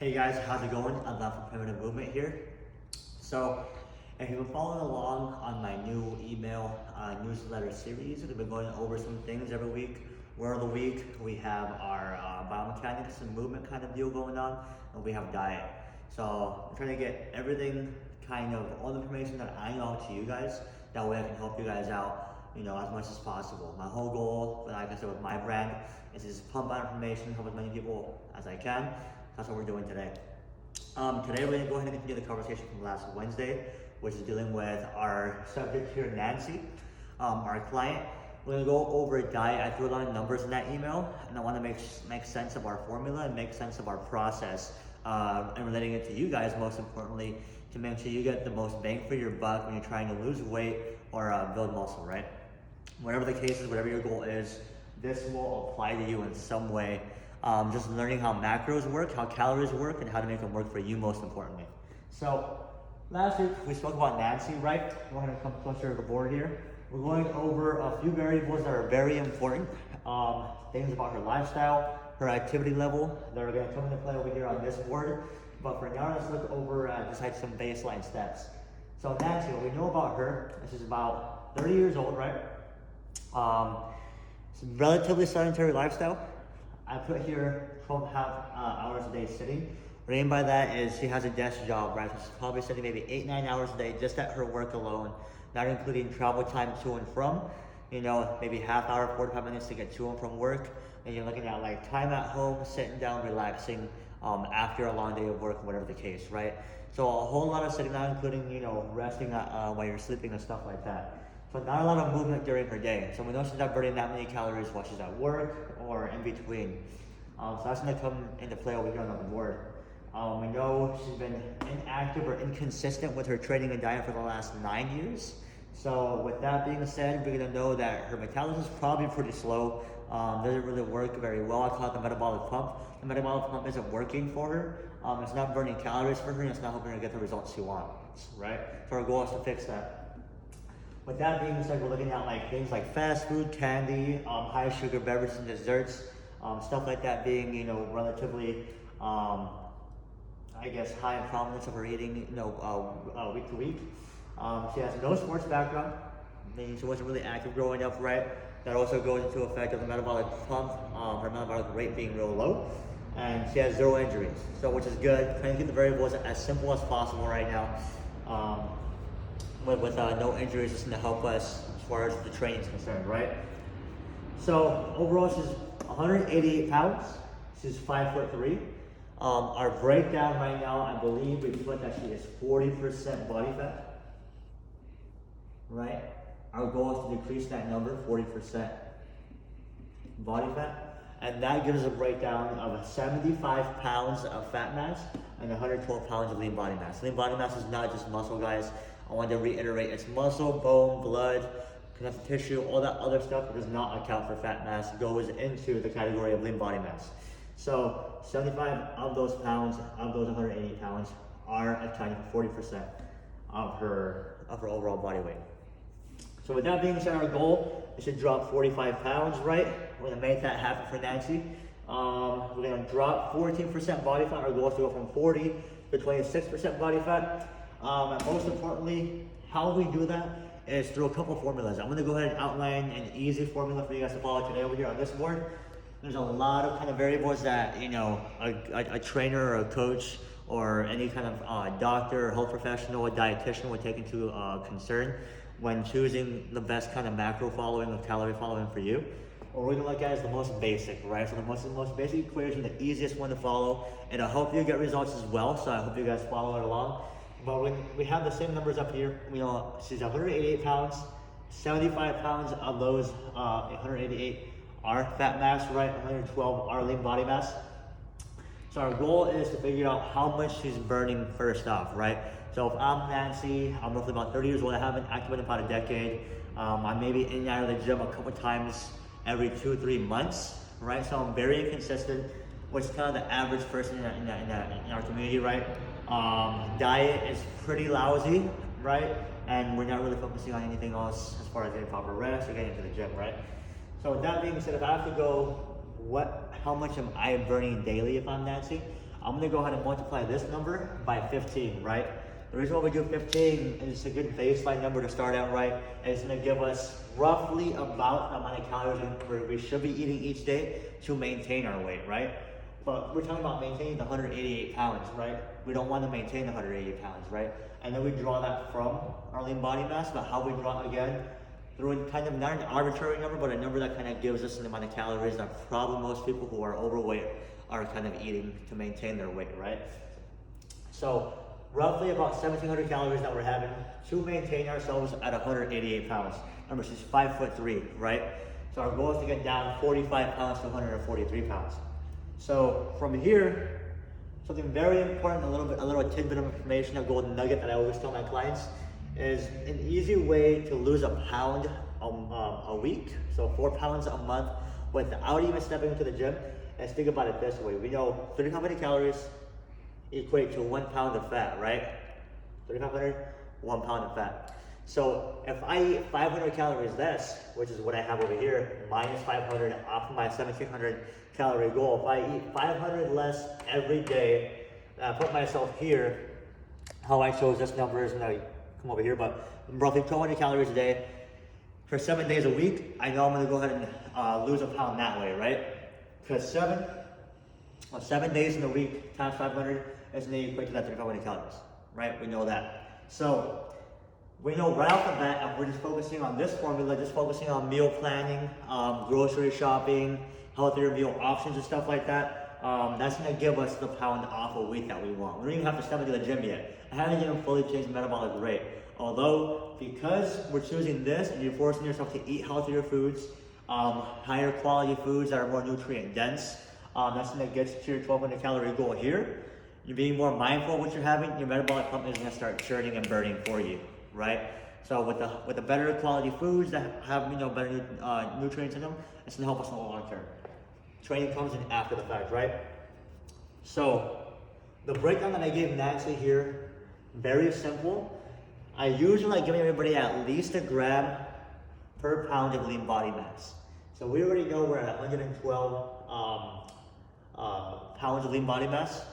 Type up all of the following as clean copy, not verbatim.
Hey guys, how's it going? I'm Left for Primitive Movement here. So, if you've been following along on my new email newsletter series, we've been going over some things every week. Word of the week, we have our biomechanics and movement kind of deal going on, and we have diet. So, I'm trying to get everything all the information that I know to you guys. That way I can help you guys out, as much as possible. My whole goal, like I said, with my brand, is to just pump out information, help as many people as I can. That's what we're doing today. Today we're going to go ahead and continue the conversation from last Wednesday, which is dealing with our subject here, Nancy, our client. We're going to go over diet. I threw a lot of numbers in that email, and I want to make sense of our formula and make sense of our process, and relating it to you guys, most importantly, to make sure you get the most bang for your buck when you're trying to lose weight or build muscle, right? Whatever the case is, whatever your goal is, this will apply to you in some way. Just learning how macros work, how calories work, and how to make them work for you most importantly. So, last week we spoke about Nancy, right? Go ahead and come closer to the board here. We're going over a few variables that are very important. Things about her lifestyle, her activity level, that are going to come into play over here on this board. But for now, let's look over just like some baseline steps. So Nancy, what we know about her, this is about 30 years old, right? It's a relatively sedentary lifestyle. I put here 12.5 hours a day sitting. What I mean by that is she has a desk job, right? So she's probably sitting maybe 8-9 hours a day just at her work alone, not including travel time to and from. Maybe half hour, 45 minutes to get to and from work. And you're looking at like time at home, sitting down, relaxing after a long day of work, whatever the case, right? So a whole lot of sitting down, including, resting while you're sleeping and stuff like that. So not a lot of movement during her day. So we know she's not burning that many calories while she's at work or in between. So that's gonna come into play over here on the board. We know she's been inactive or inconsistent with her training and diet for the last 9 years. So with that being said, we're gonna know that her metabolism is probably pretty slow. Doesn't really work very well. I call it the metabolic pump. The metabolic pump isn't working for her. It's not burning calories for her, and it's not helping her get the results she wants, right? So our goal is to fix that. With that being said, we're looking at like things like fast food, candy, high sugar beverages and desserts, stuff like that being, relatively, high in prominence of her eating, week to week. She has no sports background, meaning she wasn't really active growing up, right? That also goes into effect of the metabolic pump, her metabolic rate being real low. And she has 0 injuries, so which is good. Trying to keep the variables as simple as possible right now. With no injuries, it's going to help us as far as the training is concerned, right? So overall, she's 188 pounds. She's 5'3". Our breakdown right now, I believe we put that she is 40% body fat, right? Our goal is to decrease that number, 40% body fat. And that gives us a breakdown of 75 pounds of fat mass and 112 pounds of lean body mass. Lean body mass is not just muscle, guys. I want to reiterate, it's muscle, bone, blood, connective tissue, all that other stuff that does not account for fat mass goes into the category of lean body mass. So 75 of those pounds, of those 180 pounds, are accounting for 40% of her overall body weight. So with that being said, our goal is to drop 45 pounds, right? We're gonna make that happen for Nancy. We're gonna drop 14% body fat. Our goal is to go from 40 to 26% body fat. And most importantly, how we do that is through a couple formulas. I'm gonna go ahead and outline an easy formula for you guys to follow today over here on this board. There's a lot of kind of variables that, a trainer or a coach or any kind of doctor or health professional or dietitian would take into concern when choosing the best kind of macro following or calorie following for you. What we're gonna look at is the most basic, right? So the most basic equation, the easiest one to follow. It'll help you get results as well, so I hope you guys follow it along. But when we have the same numbers up here, she's 188 pounds, 75 pounds of those 188 are fat mass, right? 112 are lean body mass. So our goal is to figure out how much she's burning first off, right? So if I'm Nancy, I'm roughly about 30 years old, I haven't activated in about a decade. I'm maybe in and out of the gym a couple times every 2-3 months, right? So I'm very inconsistent, which is kind of the average person in our community, right? Diet is pretty lousy, right? And we're not really focusing on anything else as far as getting proper rest or getting into the gym, right? So with that being said, if I have to go, how much am I burning daily if I'm Nancy? I'm gonna go ahead and multiply this number by 15, right? The reason why we do 15 is it's a good baseline number to start out, right? And it's gonna give us roughly about the amount of calories we should be eating each day to maintain our weight, right? But we're talking about maintaining the 188 pounds, right? We don't want to maintain the 188 pounds, right? And then we draw that from our lean body mass, but how we draw it again, through kind of not an arbitrary number, but a number that kind of gives us an amount of calories that probably most people who are overweight are kind of eating to maintain their weight, right? So roughly about 1,700 calories that we're having to maintain ourselves at 188 pounds. Remember, she's 5'3", right? So our goal is to get down 45 pounds to 143 pounds. So from here, something very important, a little tidbit of information, a golden nugget that I always tell my clients is an easy way to lose a pound a week, so 4 pounds a month without even stepping into the gym. And think about it this way. We know 3,500 calories equate to 1 pound of fat, right? 3,500, 1 pound of fat. So if I eat 500 calories less, which is what I have over here, minus 500 off of my 1,700 calorie goal. If I eat 500 less every day, and I put myself here, how I chose this number is gonna come over here, but roughly 1,200 calories a day for 7 days a week. I know I'm gonna go ahead and lose a pound that way, right? Because 7 days in a week times 500 is gonna equate to that 3,500 calories, right? We know that. So we know right off the bat, if we're just focusing on this formula, just focusing on meal planning, grocery shopping, healthier meal options and stuff like that, that's gonna give us the pound off a weight that we want. We don't even have to step into the gym yet. I haven't even fully changed metabolic rate. Although, because we're choosing this and you're forcing yourself to eat healthier foods, higher quality foods that are more nutrient dense, that's gonna get you to your 1,200 calorie goal here. You're being more mindful of what you're having, your metabolic pump is gonna start churning and burning for you, right? So with the better quality foods that have better nutrients in them, it's gonna help us in the long term. Training comes in after the fact, right? So the breakdown that I gave Nancy here, very simple. I usually like giving everybody at least a gram per pound of lean body mass. So we already know we're at 112 pounds of lean body mass.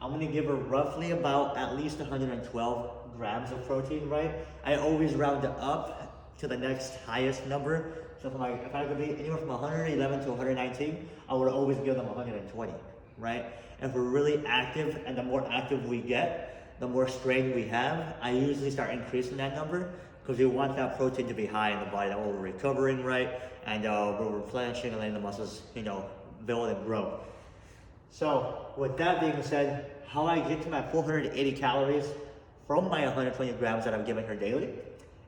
I'm gonna give her roughly about at least 112 grams of protein, right? I always round it up to the next highest number. So if I could be anywhere from 111 to 119, I would always give them 120, right? If we're really active, and the more active we get, the more strain we have, I usually start increasing that number because we want that protein to be high in the body, that we're recovering, right? And we're replenishing and letting the muscles, build and grow. So with that being said, how I get to my 480 calories from my 120 grams that I'm giving her daily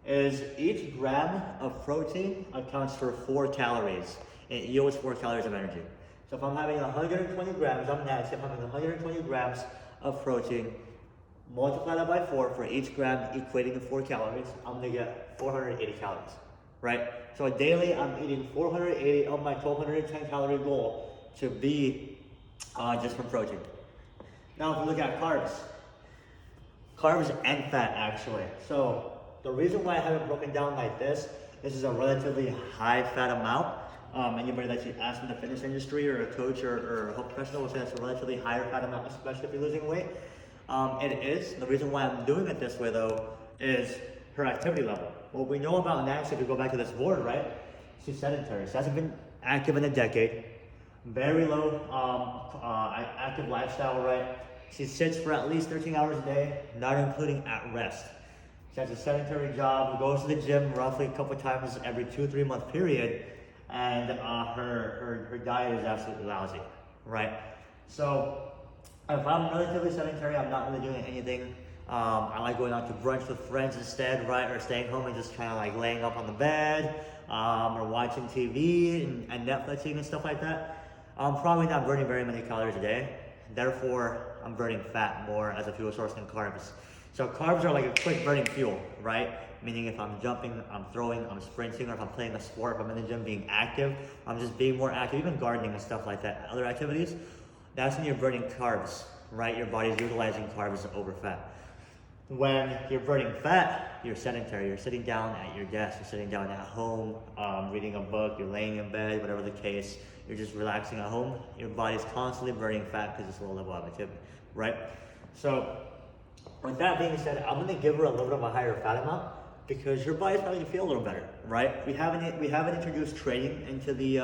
is each gram of protein accounts for 4 calories. It yields 4 calories of energy. So if I'm having 120 grams, I'm Nancy, if I'm having 120 grams of protein, multiply that by 4 for each gram equating to 4 calories, I'm gonna get 480 calories, right? So daily, I'm eating 480 of my 1,210 calorie goal to be just from protein. Now, if we look at carbs and fat actually. So the reason why I have it broken down like this is a relatively high fat amount. Anybody that you ask in the fitness industry or a coach or a health professional will say that's a relatively higher fat amount, especially if you're losing weight. It is. The reason why I'm doing it this way though is her activity level. What we know about Nancy, if we go back to this board, right? She's sedentary. She hasn't been active in a decade. Very low active lifestyle, right? She sits for at least 13 hours a day, not including at rest. She has a sedentary job, goes to the gym roughly a couple times every 2-3 month period, and her diet is absolutely lousy, right? So if I'm relatively sedentary, I'm not really doing anything. I like going out to brunch with friends instead, right? Or staying home and just kind of like laying up on the bed, or watching TV and Netflixing and stuff like that. I'm probably not burning very many calories a day. Therefore, I'm burning fat more as a fuel source than carbs. So carbs are like a quick burning fuel, right? Meaning if I'm jumping, I'm throwing, I'm sprinting, or if I'm playing a sport, if I'm in the gym being active, I'm just being more active, even gardening and stuff like that, other activities, that's when you're burning carbs, right? Your body's utilizing carbs over fat. When you're burning fat, you're sedentary. You're sitting down at your desk, you're sitting down at home, reading a book, you're laying in bed, whatever the case, you're just relaxing at home. Your body's constantly burning fat because it's low level of activity. right? So with that being said, I'm gonna give her a little bit of a higher fat amount because her body's probably gonna feel a little better, right? We haven't introduced training into the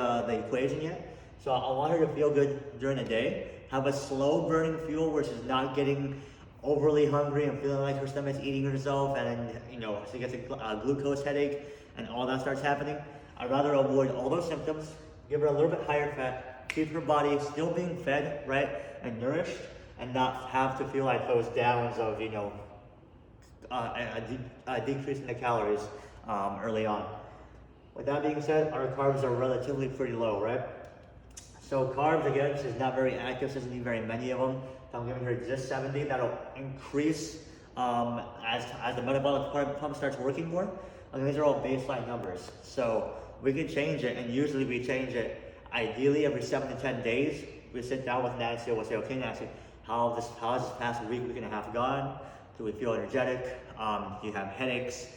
equation yet, so I want her to feel good during the day, have a slow burning fuel where she's not getting overly hungry and feeling like her stomach's eating herself, and then, you know, she gets a glucose headache and all that starts happening. I'd rather avoid all those symptoms, give her a little bit higher fat, keep her body still being fed, right, and nourished, and not have to feel like those downs of, you know, a decrease in the calories early on. With that being said, our carbs are relatively pretty low, right? So carbs, again, she's not very active, she doesn't need very many of them. So I'm giving her just 70. That'll increase as the metabolic pump starts working more. I mean, these are all baseline numbers. So we can change it, and usually we change it ideally every 7 to 10 days. We sit down with Nancy and we'll say, okay, Nancy, how has this past week and a half gone? Do we feel energetic? Do you have headaches?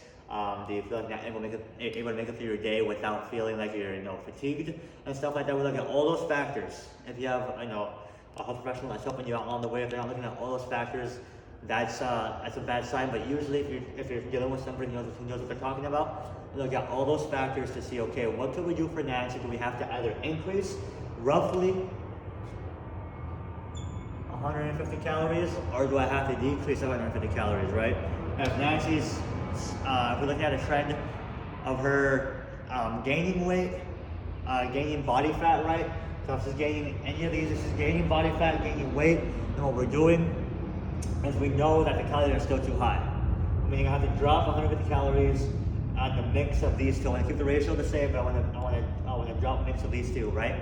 Do you feel like not able to make it through your day without feeling like you're, you know, fatigued and stuff like that? We look at all those factors. If you have, you know, a health professional that's helping you out on the way, if they're not looking at all those factors, that's a bad sign. But usually, if you're dealing with somebody who knows what they're talking about, you look at all those factors to see, okay, what can we do for Nancy? Do we have to either increase roughly 150 calories, or do I have to decrease 150 calories, right? If Nancy's, if we're looking at a trend of her gaining weight, gaining body fat, right? So if she's gaining any of these, if she's gaining body fat, gaining weight, then what we're doing is we know that the calories are still too high. Meaning I have to drop 150 calories on the mix of these two. I want to keep the ratio the same, but I want to drop a mix of these two, right?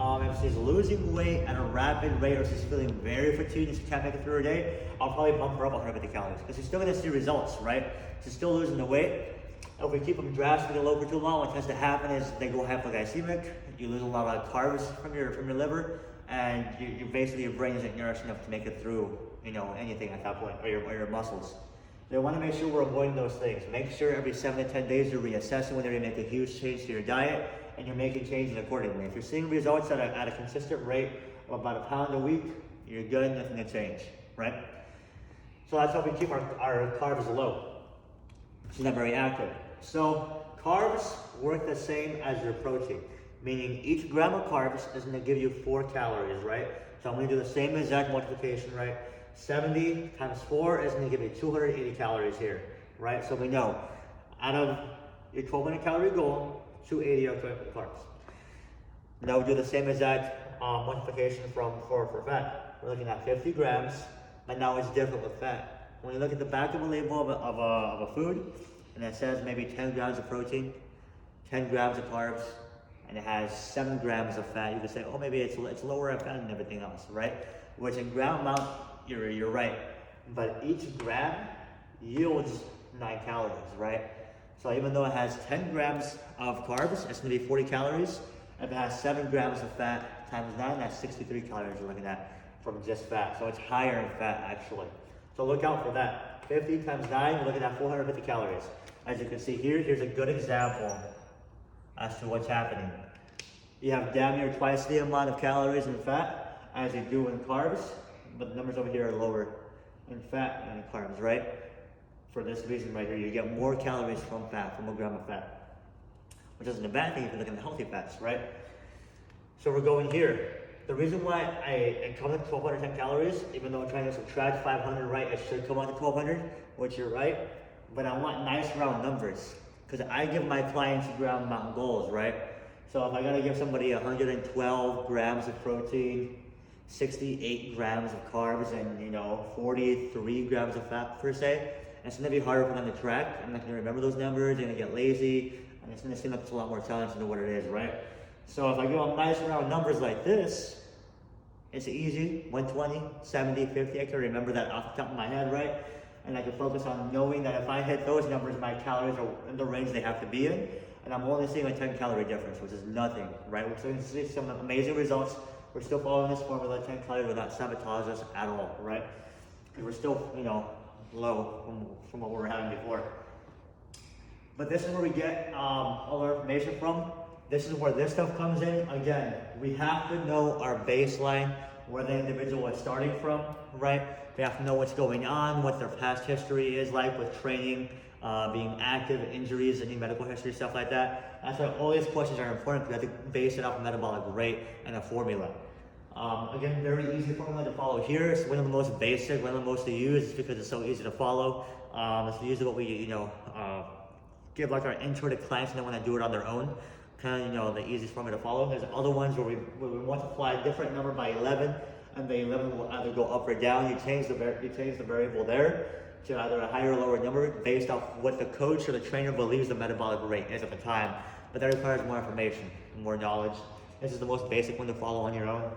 If she's losing weight at a rapid rate, or she's feeling very fatigued and she can't make it through her day, I'll probably bump her up 150 calories because she's still going to see results, right? She's still losing the weight. If we keep them drastically low for too long, what tends to happen is they go hypoglycemic. You lose a lot of carbs from your liver, and you basically, your brain isn't nourished enough to make it through, you know, anything at that point, or your muscles. They want to make sure we're avoiding those things. Make sure every 7 to 10 days you're reassessing whether you make a huge change to your diet, and you're making changes accordingly. If you're seeing results at a consistent rate of about a pound a week, you're good, nothing to change, right? So that's how we keep our carbs low. She's not very active. So carbs work the same as your protein, meaning each gram of carbs is going to give you 4 calories, right? So I'm going to do the same exact multiplication, right? 70 times 4 is going to give you 280 calories here, right? So we know out of your 1,200 calorie goal, 280 are carbs. Now we do the same exact multiplication for fat. We're looking at 50 grams, but now it's different with fat. When you look at the back of a label of a food, and it says maybe 10 grams of protein, 10 grams of carbs, and it has 7 grams of fat, you can say, oh, maybe it's lower in fat than everything else, right? Which in gram amount, you're right. But each gram yields 9 calories, right? So even though it has 10 grams of carbs, it's gonna be 40 calories. If it has 7 grams of fat times 9, that's 63 calories you're looking at from just fat. So it's higher in fat, actually. So look out for that. 50 times 9, we're looking at 450 calories. As you can see here, here's a good example as to what's happening. You have damn near twice the amount of calories in fat as you do in carbs, but the numbers over here are lower in fat than in carbs, right? For this reason right here, you get more calories from fat, from a gram of fat, which isn't a bad thing if you're looking at healthy fats, right? So we're going here. The reason why I come at 1,210 calories, even though I'm trying to subtract 500, right, it should come out to 1,200, which you're right, but I want nice round numbers, because I give my clients ground mountain goals, right? So if I gotta give somebody 112 grams of protein, 68 grams of carbs, and, you know, 43 grams of fat per se, it's gonna be harder for them to track. I'm not gonna remember those numbers, they're gonna get lazy, and it's gonna seem like it's a lot more challenging than what it is, right? So if I give them nice round numbers like this, it's easy, 120, 70, 50, I can remember that off the top of my head, right? And I can focus on knowing that if I hit those numbers, my calories are in the range they have to be in, and I'm only seeing a 10 calorie difference, which is nothing, right? We're still see some amazing results. We're still following this formula, 10 calories will not sabotage us at all, right? Because we're still, you know, low from what we were having before. But this is where we get all our information from. This is where this stuff comes in. Again, we have to know our baseline where the individual is starting from, right? They have to know what's going on, what their past history is like with training, being active, injuries, any medical history, stuff like that. That's why all these questions are important because you have to base it off a metabolic rate and a formula. Again, very easy formula to follow here. It's one of the most basic, one of the most used because it's so easy to follow. It's usually what we, give like our intro to clients and they want to do it on their own. Kind of, the easiest formula to follow. There's other ones where we multiply a different number by 11, and the 11 will either go up or down. You change the variable there to either a higher or lower number based off what the coach or the trainer believes the metabolic rate is at the time. But that requires more information, more knowledge. This is the most basic one to follow on your own.